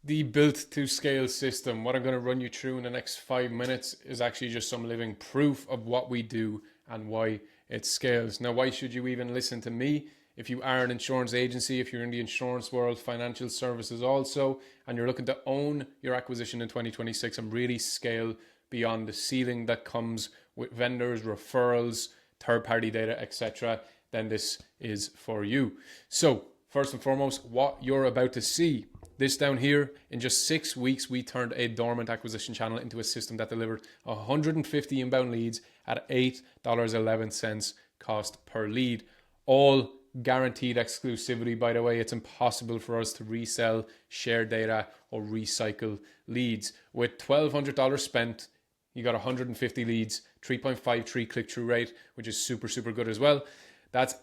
The built to scale system, what I'm going to run you through in the next 5 minutes, is actually just some living proof of what we do and why it scales. Now, why should you even listen to me? If you are an insurance agency, if you're in the insurance world, financial services also, and you're looking to own your acquisition in 2026 and really scale beyond the ceiling that comes with vendors, referrals, third party data, etc., then this is for you. So, first and foremost, what you're about to see. This down here, in just 6 weeks, we turned a dormant acquisition channel into a system that delivered 150 inbound leads at $8.11 cost per lead. All guaranteed exclusivity, by the way. It's impossible for us to resell, share data, or recycle leads. With $1,200 spent, you got 150 leads, 3.53 click-through rate, which is super, super good as well. That's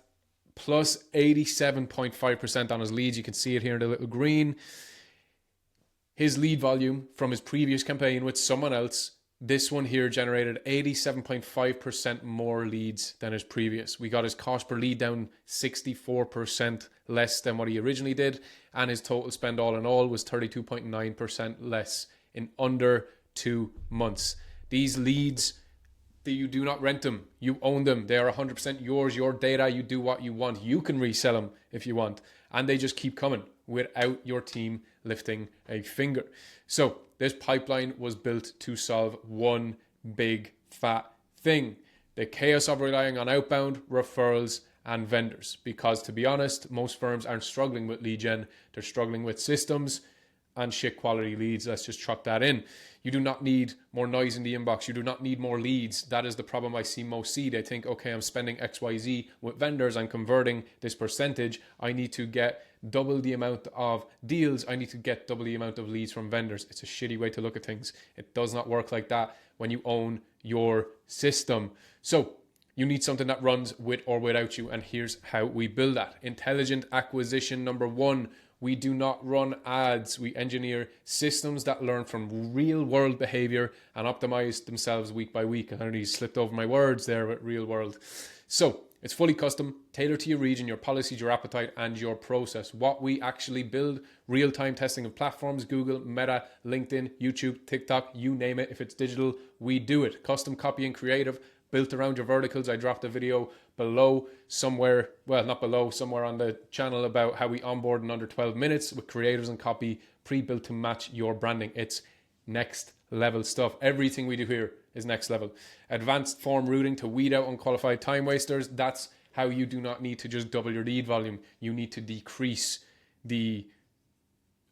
plus 87.5% on his leads. You can see it here in the little green. His lead volume from his previous campaign with someone else, this one here generated 87.5% more leads than his previous. We got his cost per lead down 64% less than what he originally did, and his total spend all in all was 32.9% less in under 2 months. These leads, you do not rent them. You own them. They are 100% yours, your data. You do what you want. You can resell them if you want. And they just keep coming without your team lifting a finger. So this pipeline was built to solve one big fat thing: the chaos of relying on outbound referrals and vendors. Because to be honest, most firms aren't struggling with lead gen. They're struggling with systems and shit quality leads. Let's just chuck that in. You do not need more noise in the inbox. You do not need more leads. That is the problem I see most see. They think, okay, I'm spending XYZ with vendors. I'm converting this percentage. I need to get double the amount of deals. I need to get double the amount of leads from vendors. It's a shitty way to look at things. It does not work like that when you own your system. So you need something that runs with or without you. And here's how we build that. Intelligent acquisition number one. We do not run ads. We engineer systems that learn from real world behavior and optimize themselves week by week. I already slipped over my words there with real world. So it's fully custom, tailored to your region, your policies, your appetite, and your process. What we actually build: real-time testing of platforms, Google, Meta, LinkedIn, YouTube, TikTok, you name it. If it's digital, we do it. Custom copy and creative, built around your verticals. I dropped a video below somewhere, well, not below, somewhere on the channel about how we onboard in under 12 minutes with creators and copy pre-built to match your branding. It's next level stuff. Everything we do here is next level. Advanced form routing to weed out unqualified time wasters. That's how you do not need to just double your lead volume. You need to decrease the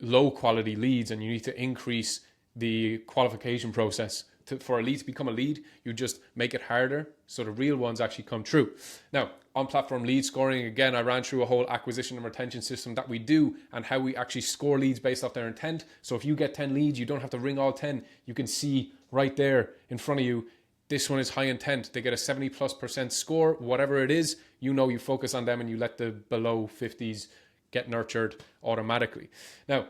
low quality leads and you need to increase the qualification process. For a lead to become a lead, you just make it harder so the real ones actually come true. Now, on platform lead scoring, again, I ran through a whole acquisition and retention system that we do and how we actually score leads based off their intent. So if you get 10 leads, you don't have to ring all 10. You can see right there in front of you, this one is high intent. They get a 70+% score, whatever it is, you know, you focus on them and you let the below 50s get nurtured automatically. Now,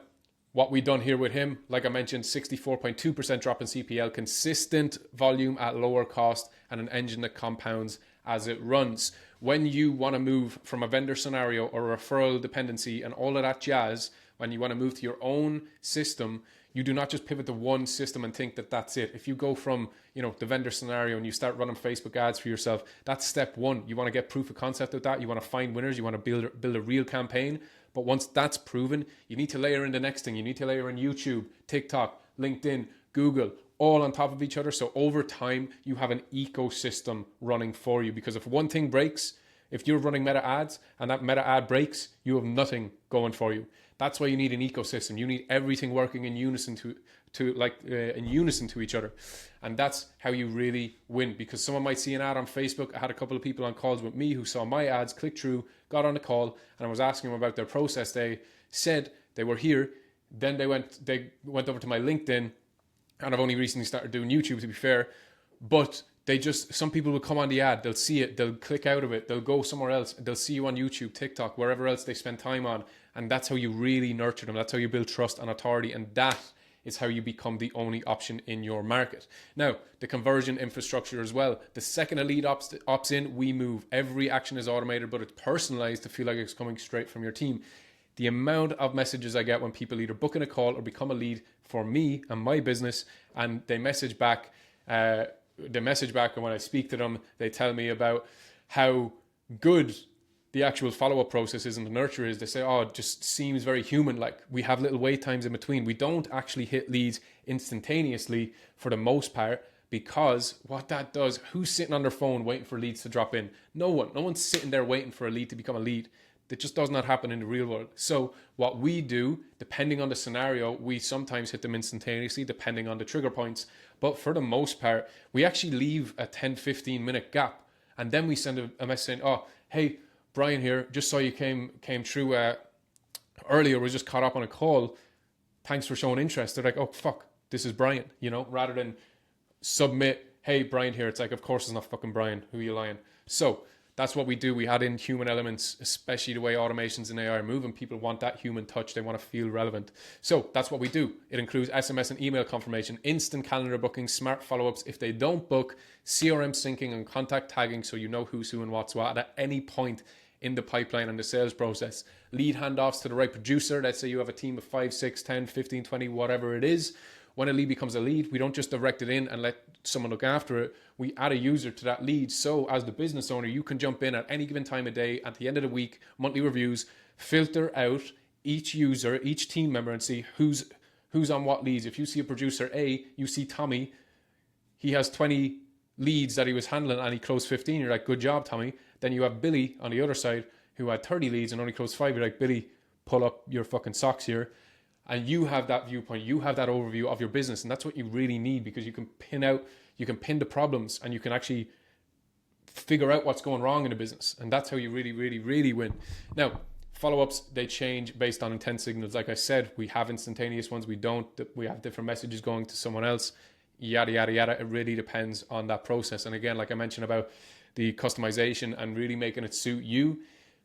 what we've done here with him, like I mentioned, 64.2% drop in CPL, consistent volume at lower cost, and an engine that compounds as it runs. When you want to move from a vendor scenario or a referral dependency and all of that jazz, when you want to move to your own system, you do not just pivot to one system and think that that's it. If you go from, the vendor scenario and you start running Facebook ads for yourself, that's step one. You want to get proof of concept of that. You want to find winners. You want to build a real campaign. But once that's proven, you need to layer in the next thing. You need to layer in YouTube, TikTok, LinkedIn, Google, all on top of each other. So over time, you have an ecosystem running for you. Because if one thing breaks, if you're running meta ads and that meta ad breaks, you have nothing going for you. That's why you need an ecosystem. You need everything working in unison in unison to each other. And that's how you really win. Because someone might see an ad on Facebook. I had a couple of people on calls with me who saw my ads, clicked through, got on the call, and I was asking them about their process. They said they were here. Then they went over to my LinkedIn, and I've only recently started doing YouTube, to be fair. But some people will come on the ad, they'll see it, they'll click out of it, they'll go somewhere else, they'll see you on YouTube, TikTok, wherever else they spend time on. And that's how you really nurture them. That's how you build trust and authority. And that is how you become the only option in your market. Now, the conversion infrastructure as well. The second a lead opts in, we move. Every action is automated, but it's personalized to feel like it's coming straight from your team. The amount of messages I get when people either book in a call or become a lead for me and my business, and they message back, and when I speak to them, they tell me about how good the actual follow-up process is and the nurture is. They say, oh, it just seems very human. Like, we have little wait times in between. We don't actually hit leads instantaneously for the most part, because what that does, who's sitting on their phone waiting for leads to drop in? No one. No one's sitting there waiting for a lead to become a lead. That just does not happen in the real world. So what we do, depending on the scenario, we sometimes hit them instantaneously, depending on the trigger points. But for the most part, we actually leave a 10-15 minute gap. And then we send a message saying, oh, hey, Brian here, just saw you came through earlier, we just caught up on a call. Thanks for showing interest. They're like, oh, fuck, this is Brian, rather than submit, hey, Brian here. It's like, of course it's not fucking Brian. Who are you lying? So that's what we do. We add in human elements, especially the way automations and AI are moving. People want that human touch. They want to feel relevant. So that's what we do. It includes SMS and email confirmation, instant calendar booking, smart follow-ups. If they don't book, CRM syncing and contact tagging, so you know who's who and what's what at any point in the pipeline and the sales process. Lead handoffs to the right producer. Let's say you have a team of 5, 6, 10, 15, 20, whatever it is. When a lead becomes a lead, we don't just direct it in and let someone look after it. We add a user to that lead. So as the business owner, you can jump in at any given time of day, at the end of the week, monthly reviews, filter out each user, each team member, and see who's on what leads. If you see a producer A, you see Tommy, he has 20 leads that he was handling and he closed 15. You're like, good job, Tommy. Then you have Billy on the other side who had 30 leads and only closed 5. You're like, Billy, pull up your fucking socks here. And you have that viewpoint, you have that overview of your business. And that's what you really need, because you can pin the problems, and you can actually figure out what's going wrong in the business. And that's how you really, really, really win. Now, follow-ups, they change based on intent signals. Like I said, we have instantaneous ones. We don't. We have different messages going to someone else, yada, yada, yada. It really depends on that process. And again, like I mentioned about the customization and really making it suit you,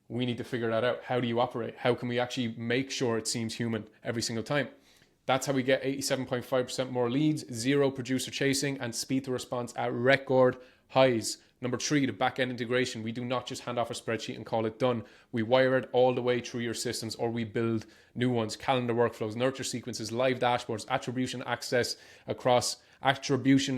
we need to figure that out. How do you operate? How can we actually make sure it seems human every single time? That's how we get 87.5% more leads, 0 producer chasing, and speed to response at record highs. Number 3, the back-end integration. We do not just hand off a spreadsheet and call it done. We wire it all the way through your systems, or we build new ones, calendar workflows, nurture sequences, live dashboards, attribution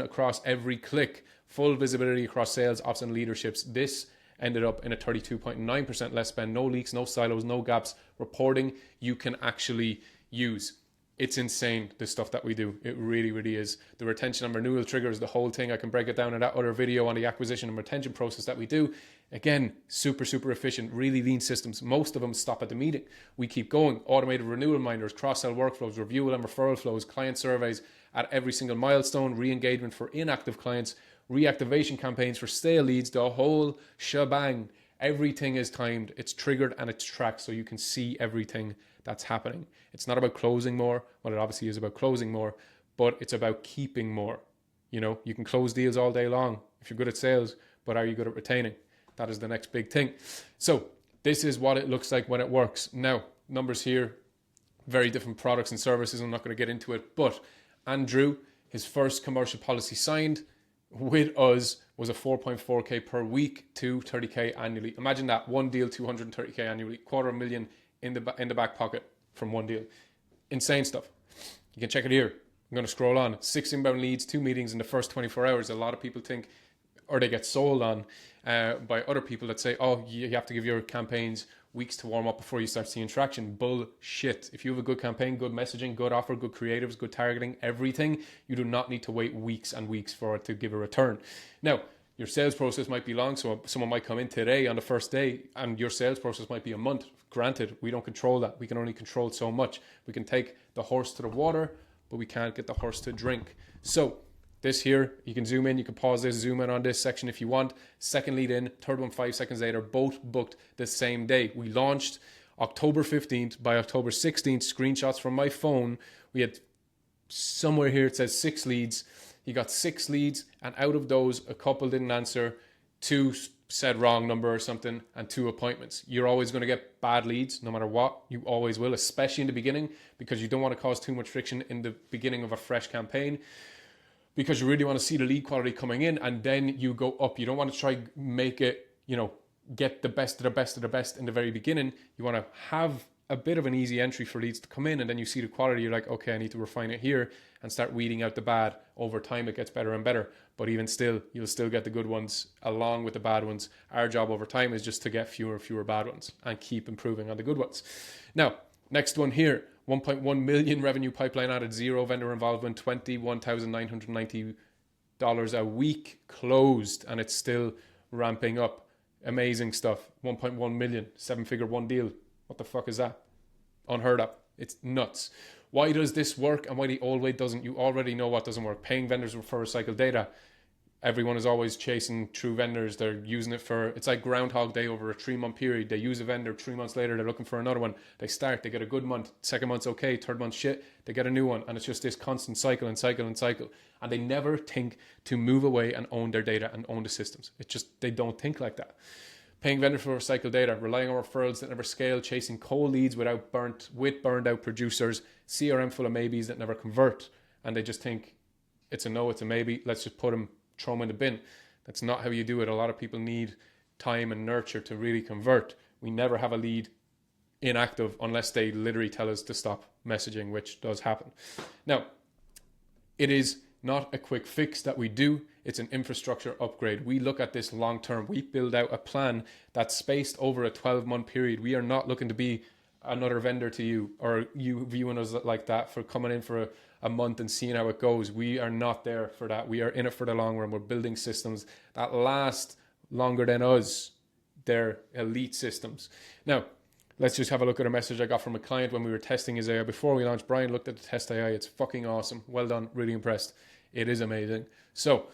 across every click, full visibility across sales, ops, and leaderships. This ended up in a 32.9% less spend, no leaks, no silos, no gaps, reporting you can actually use. It's insane, the stuff that we do. It really, really is. The retention and renewal triggers, the whole thing. I can break it down in that other video on the acquisition and retention process that we do. Again, super, super efficient, really lean systems. Most of them stop at the meeting. We keep going. Automated renewal reminders, cross-sell workflows, review and referral flows, client surveys at every single milestone, re-engagement for inactive clients, reactivation campaigns for stale leads, the whole shebang. Everything is timed, it's triggered, and it's tracked, so you can see everything that's happening. It's not about closing more. Well, it obviously is about closing more, but it's about keeping more. You can close deals all day long if you're good at sales, but are you good at retaining? That is the next big thing. So this is what it looks like when it works. Now, numbers here, very different products and services. I'm not going to get into it, but Andrew, his first commercial policy signed with us was a 4.4k per week to 30k annually. Imagine that, one deal, 230k annually, $250,000 in the back pocket from one deal. Insane stuff. You can check it here. I'm going to scroll on. 6 inbound leads, 2 meetings in the first 24 hours. A lot of people think, or they get sold on by other people that say, oh, you have to give your campaigns weeks to warm up before you start seeing traction. Bullshit. If you have a good campaign, good messaging, good offer, good creatives, good targeting, everything, you do not need to wait weeks and weeks for it to give a return. Now, your sales process might be long, so someone might come in today on the first day and your sales process might be a month. Granted, we don't control that. We can only control so much. We can take the horse to the water, but we can't get the horse to drink. So this here, you can zoom in, you can pause this, zoom in on this section if you want. Second lead in, third one 5 seconds later, both booked the same day. We launched October 15th. By October 16th, screenshots from my phone, we had somewhere here, it says 6 leads. He got 6 leads, and out of those, a couple didn't answer, 2 said wrong number or something, and 2 appointments. You're always going to get bad leads, no matter what. You always will, especially in the beginning, because you don't want to cause too much friction in the beginning of a fresh campaign, because you really want to see the lead quality coming in, and then you go up. You don't want to try make it, get the best of the best of the best in the very beginning. You want to have a bit of an easy entry for leads to come in, and then you see the quality, you're like, okay, I need to refine it here and start weeding out the bad. Over time it gets better and better, but even still, you'll still get the good ones along with the bad ones. Our job over time is just to get fewer and fewer bad ones and keep improving on the good ones. Now, next one here, 1.1 million revenue pipeline added, 0 vendor involvement, $21,990 a week closed, and it's still ramping up. Amazing stuff. 1.1 million, 7-figure one deal. What the fuck is that? Unheard of. It's nuts. Why does this work and why the old way doesn't? You already know what doesn't work. Paying vendors for recycled data. Everyone is always chasing true vendors. They're using it for, it's like Groundhog Day over a 3-month period. They use a vendor, 3 months later, they're looking for another one. They get a good month, second month's okay, third month shit, they get a new one. And it's just this constant cycle and cycle and cycle. And they never think to move away and own their data and own the systems. It's just, they don't think like that. Paying vendors for recycled data, relying on referrals that never scale, chasing cold leads with burned out producers, CRM full of maybes that never convert. And they just think it's a no, it's a maybe, let's just throw them in the bin. That's not how you do it. A lot of people need time and nurture to really convert. We never have a lead inactive unless they literally tell us to stop messaging, which does happen. Now, it is not a quick fix that we do. It's an infrastructure upgrade. We look at this long term. We build out a plan that's spaced over a 12-month period. We are not looking to be another vendor to you, or you viewing us like that for coming in for a month and seeing how it goes. We are not there for that. We are in it for the long run. We're building systems that last longer than us. They're elite systems. Now, let's just have a look at a message I got from a client when we were testing his AI before we launched. Brian looked at the test AI. It's fucking awesome. Well done. Really impressed. It is amazing. So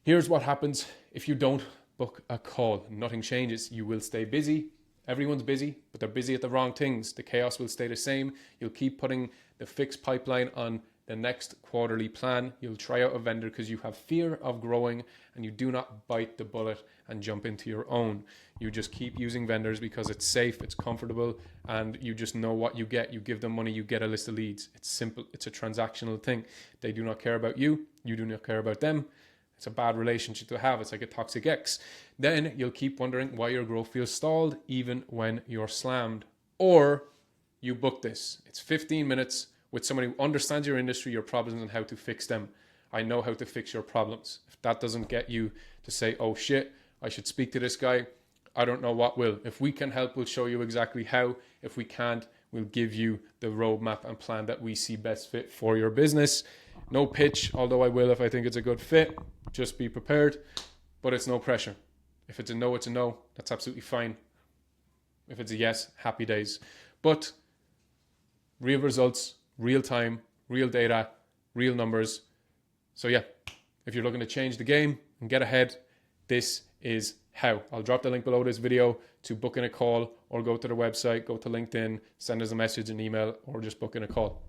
here's what happens if you don't book a call. Nothing changes. You will stay busy. Everyone's busy, but they're busy at the wrong things. The chaos will stay the same. You'll keep putting the fixed pipeline on the next quarterly plan. You'll try out a vendor because you have fear of growing, and you do not bite the bullet and jump into your own. You just keep using vendors because it's safe, it's comfortable, and you just know what you get. You give them money, you get a list of leads. It's simple. It's a transactional thing. They do not care about you. You do not care about them. It's a bad relationship to have. It's like a toxic ex. Then you'll keep wondering why your growth feels stalled even when you're slammed. Or you book this. It's 15 minutes with somebody who understands your industry, your problems, and how to fix them. I know how to fix your problems. If that doesn't get you to say, oh shit, I should speak to this guy, I don't know what will. If we can help, we'll show you exactly how. If we can't, we'll give you the roadmap and plan that we see best fit for your business. No pitch, although I will if I think it's a good fit. Just be prepared, but it's no pressure. If it's a no, it's a no. That's absolutely fine. If it's a yes, happy days. But real results, real time, real data, real numbers. So yeah, if you're looking to change the game and get ahead, this is how. I'll drop the link below this video to book in a call, or go to the website, go to LinkedIn, send us a message, an email, or just book in a call.